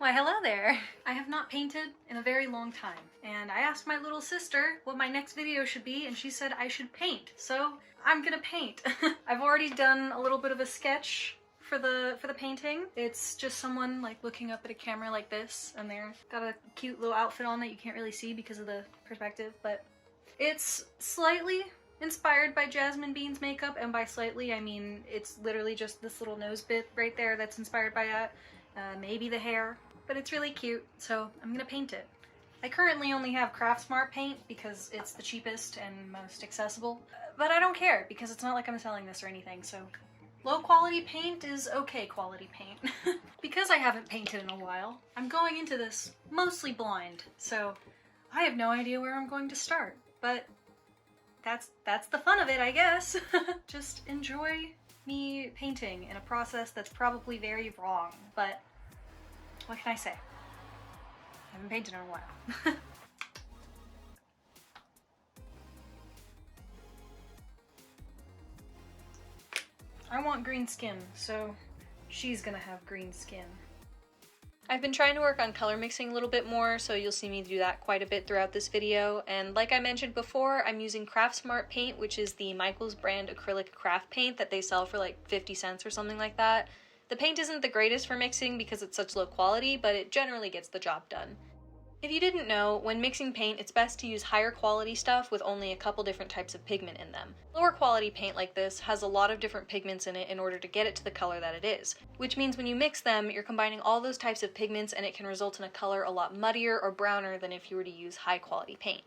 Why, hello there! I have not painted in a very long time, and I asked my little sister what my next video should be, and she said I should paint, so I'm gonna paint. I've already done a little bit of a sketch for the painting. It's just someone like looking up at a camera like this, and they're got a cute little outfit on that you can't really see because of the perspective, but it's slightly inspired by Jasmine Bean's makeup, and by slightly I mean it's literally just this little nose bit right there that's inspired by that. Maybe the hair, but it's really cute, so I'm gonna paint it. I currently only have Craft Smart paint because it's the cheapest and most accessible, but I don't care because it's not like I'm selling this or anything, so low quality paint is okay quality paint. Because I haven't painted in a while, I'm going into this mostly blind, so I have no idea where I'm going to start, but that's the fun of it, I guess. Just enjoy me painting in a process that's probably very wrong, but what can I say? I haven't painted in a while. I want green skin, so she's gonna have green skin. I've been trying to work on color mixing a little bit more, so you'll see me do that quite a bit throughout this video. And like I mentioned before, I'm using Craft Smart paint, which is the Michaels brand acrylic craft paint that they sell for like 50 cents or something like that. The paint isn't the greatest for mixing because it's such low quality, but it generally gets the job done. If you didn't know, when mixing paint, it's best to use higher quality stuff with only a couple different types of pigment in them. Lower quality paint like this has a lot of different pigments in it in order to get it to the color that it is, which means when you mix them, you're combining all those types of pigments and it can result in a color a lot muddier or browner than if you were to use high quality paint.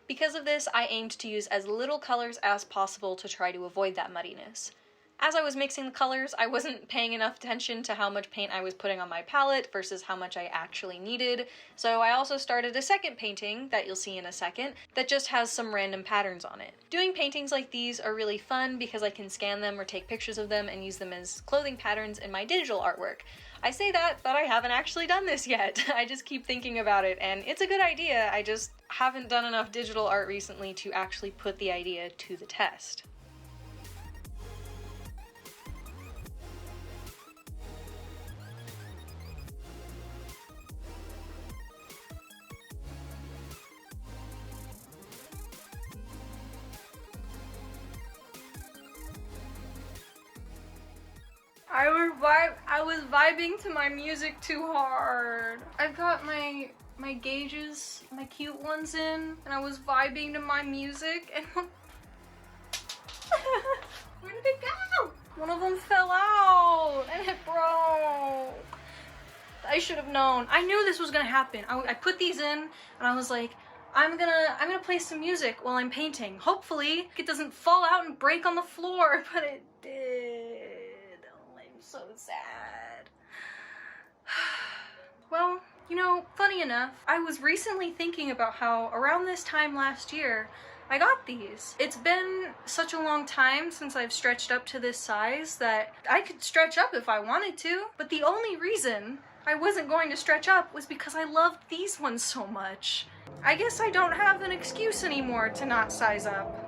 Because of this, I aimed to use as little colors as possible to try to avoid that muddiness. As I was mixing the colors, I wasn't paying enough attention to how much paint I was putting on my palette versus how much I actually needed, so I also started a second painting, that you'll see in a second, that just has some random patterns on it. Doing paintings like these are really fun because I can scan them or take pictures of them and use them as clothing patterns in my digital artwork. I say that, but I haven't actually done this yet. I just keep thinking about it, and it's a good idea, I just haven't done enough digital art recently to actually put the idea to the test. I was vibing to my music too hard. I've got my gauges, my cute ones in, and I was vibing to my music, and where did it go? One of them fell out, and it broke. I should have known. I knew this was gonna happen. I put these in, and I was like, I'm gonna play some music while I'm painting. Hopefully, it doesn't fall out and break on the floor, but it did. So sad. Well, you know, funny enough, I was recently thinking about how around this time last year, I got these. It's been such a long time since I've stretched up to this size that I could stretch up if I wanted to, but the only reason I wasn't going to stretch up was because I loved these ones so much. I guess I don't have an excuse anymore to not size up.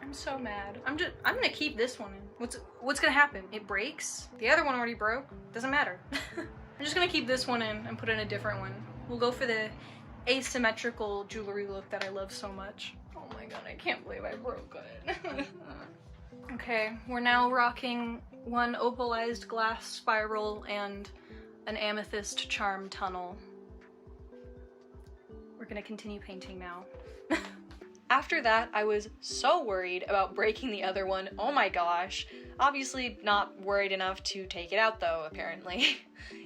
I'm so mad. I'm gonna keep this one in. What's gonna happen? It breaks? The other one already broke. Doesn't matter. I'm just gonna keep this one in and put in a different one. We'll go for the asymmetrical jewelry look that I love so much. Oh my god, I can't believe I broke it. Okay, we're now rocking one opalized glass spiral and an amethyst charm tunnel. We're gonna continue painting now. After that, I was so worried about breaking the other one. Oh my gosh. Obviously not worried enough to take it out though, apparently.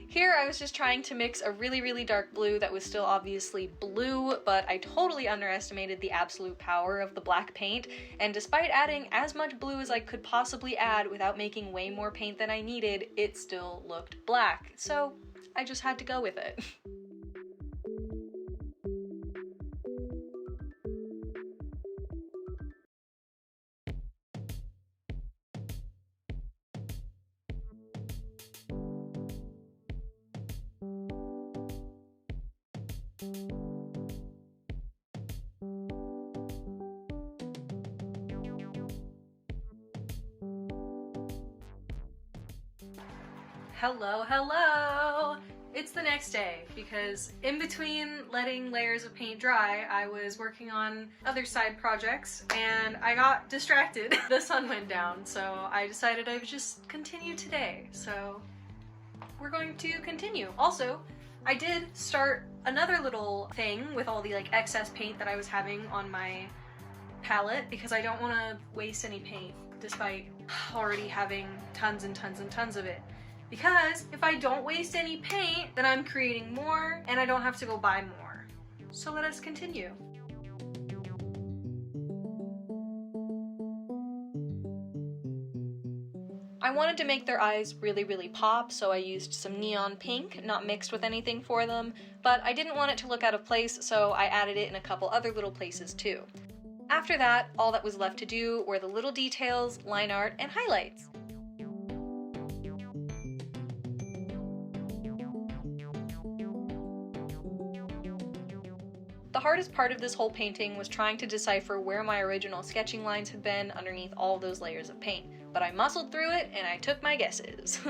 Here I was just trying to mix a really, really dark blue that was still obviously blue, but I totally underestimated the absolute power of the black paint, and despite adding as much blue as I could possibly add without making way more paint than I needed, it still looked black. So I just had to go with it. Hello! It's the next day because in between letting layers of paint dry, I was working on other side projects and I got distracted. The sun went down, so I decided I would just continue today. So we're going to continue. Also, I did start another little thing with all the like excess paint that I was having on my palette because I don't want to waste any paint despite already having tons and tons and tons of it. Because if I don't waste any paint, then I'm creating more and I don't have to go buy more. So let us continue. I wanted to make their eyes really pop, so I used some neon pink, not mixed with anything for them, but I didn't want it to look out of place, so I added it in a couple other little places too. After that, all that was left to do were the little details, line art, and highlights. The hardest part of this whole painting was trying to decipher where my original sketching lines had been underneath all those layers of paint, but I muscled through it and I took my guesses.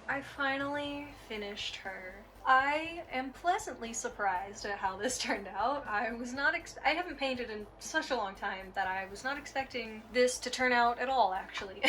I finally finished her. I am pleasantly surprised at how this turned out. I haven't painted in such a long time that I was not expecting this to turn out at all, actually.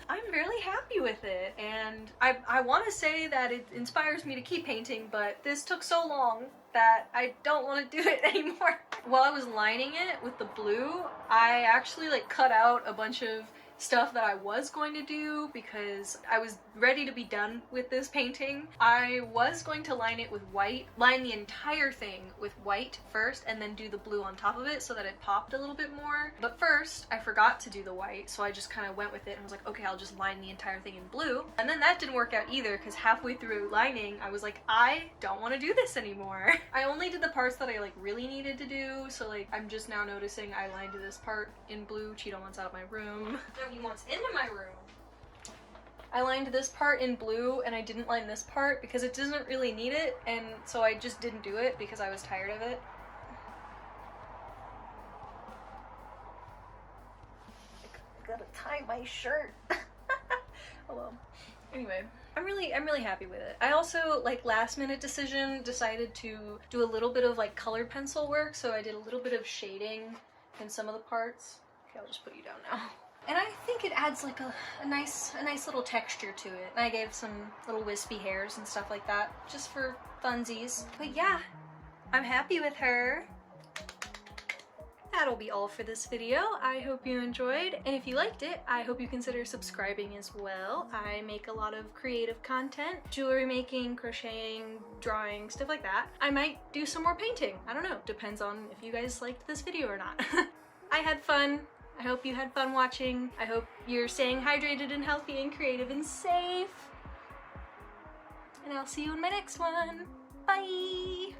I'm really happy with it, and I want to say that it inspires me to keep painting, but this took so long that I don't want to do it anymore. While I was lining it with the blue, I actually like cut out a bunch of stuff that I was going to do because I was ready to be done with this painting. I was going to line it with white, line the entire thing with white first and then do the blue on top of it so that it popped a little bit more. But first, I forgot to do the white, so I just kind of went with it and was like, okay, I'll just line the entire thing in blue. And then that didn't work out either because halfway through lining, I was like, I don't want to do this anymore. I only did the parts that I like really needed to do, so like I'm just now noticing I lined this part in blue. Cheeto wants out of my room. He wants into my room. I lined this part in blue and I didn't line this part because it doesn't really need it, and so I just didn't do it because I was tired of it. I gotta tie my shirt. Oh well. Anyway, I'm really happy with it. I also, like, last minute decision, decided to do a little bit of like colored pencil work, so I did a little bit of shading in some of the parts. Okay, I'll just put you down now. And I think it adds like a nice little texture to it. And I gave some little wispy hairs and stuff like that, just for funsies. But yeah, I'm happy with her. That'll be all for this video. I hope you enjoyed, and if you liked it, I hope you consider subscribing as well. I make a lot of creative content, jewelry making, crocheting, drawing, stuff like that. I might do some more painting. I don't know, depends on if you guys liked this video or not. I had fun. I I hope you had fun watching. I hope you're staying hydrated and healthy and creative and safe. And I'll see you in my next one. Bye!